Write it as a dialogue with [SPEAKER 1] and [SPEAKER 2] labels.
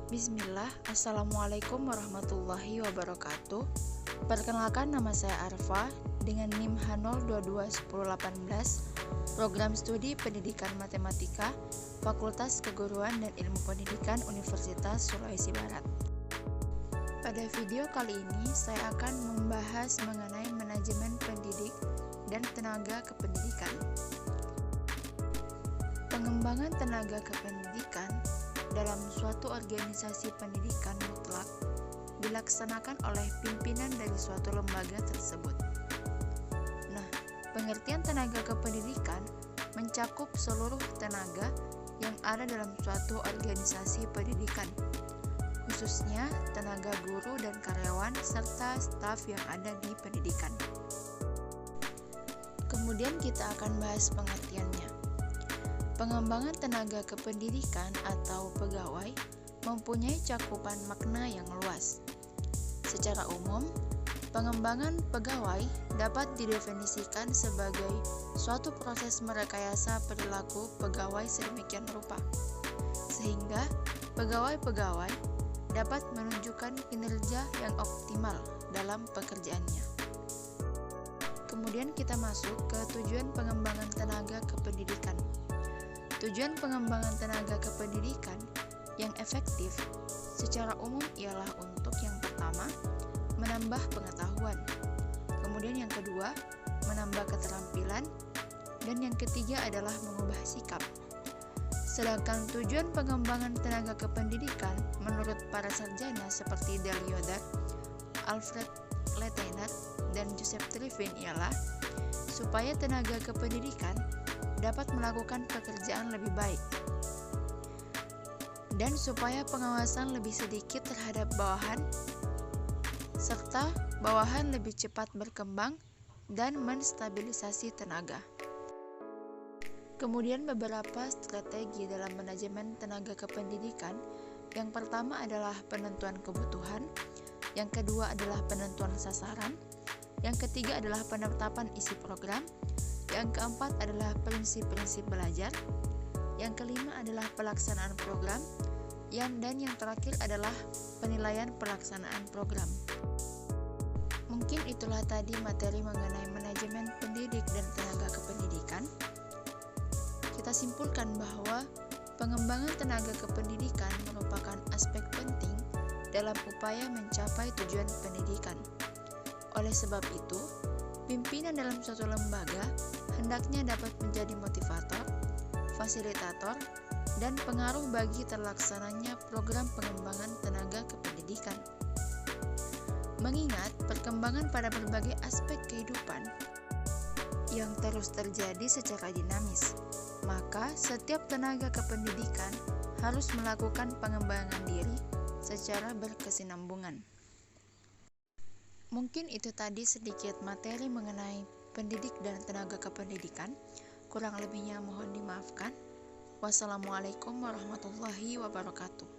[SPEAKER 1] Bismillah, Assalamualaikum warahmatullahi wabarakatuh. Perkenalkan, nama saya Arfa dengan NIM H0221018, Program Studi Pendidikan Matematika, Fakultas Keguruan dan Ilmu Pendidikan Universitas Sulawesi Barat. Pada video kali ini, saya akan membahas mengenai manajemen pendidik dan tenaga kependidikan. Pengembangan tenaga kependidikan dalam suatu organisasi pendidikan mutlak dilaksanakan oleh pimpinan dari suatu lembaga tersebut. Nah, pengertian tenaga kependidikan mencakup seluruh tenaga yang ada dalam suatu organisasi pendidikan, khususnya tenaga guru dan karyawan serta staf yang ada di pendidikan. Kemudian kita akan bahas pengertiannya. Pengembangan tenaga kependidikan atau pegawai mempunyai cakupan makna yang luas. Secara umum, pengembangan pegawai dapat didefinisikan sebagai suatu proses merekayasa perilaku pegawai sedemikian rupa, sehingga pegawai-pegawai dapat menunjukkan kinerja yang optimal dalam pekerjaannya. Kemudian kita masuk ke tujuan pengembangan tenaga kependidikan. Tujuan pengembangan tenaga kependidikan yang efektif secara umum ialah untuk yang pertama, menambah pengetahuan, kemudian yang kedua, menambah keterampilan, dan yang ketiga adalah mengubah sikap. Sedangkan tujuan pengembangan tenaga kependidikan menurut para sarjana seperti Dale Yoder, Alfred Leitner, dan Joseph Trevin ialah supaya tenaga kependidikan dapat melakukan pekerjaan lebih baik, dan supaya pengawasan lebih sedikit terhadap bawahan, serta bawahan lebih cepat berkembang dan menstabilisasi tenaga. Kemudian beberapa strategi dalam manajemen tenaga kependidikan. Yang pertama adalah penentuan kebutuhan, yang kedua adalah penentuan sasaran, yang ketiga adalah penetapan isi program, yang keempat adalah prinsip-prinsip belajar, yang kelima adalah pelaksanaan program, dan yang terakhir adalah penilaian pelaksanaan program. Mungkin itulah tadi materi mengenai manajemen pendidik dan tenaga kependidikan. Kita simpulkan bahwa pengembangan tenaga kependidikan merupakan aspek penting dalam upaya mencapai tujuan pendidikan. Oleh sebab itu, pimpinan dalam suatu lembaga hendaknya dapat menjadi motivator, fasilitator, dan pengaruh bagi terlaksananya program pengembangan tenaga kependidikan. Mengingat perkembangan pada berbagai aspek kehidupan yang terus terjadi secara dinamis, maka setiap tenaga kependidikan harus melakukan pengembangan diri secara berkesinambungan. Mungkin itu tadi sedikit materi mengenai pendidik dan tenaga kependidikan. Kurang lebihnya mohon dimaafkan. Wassalamualaikum warahmatullahi wabarakatuh.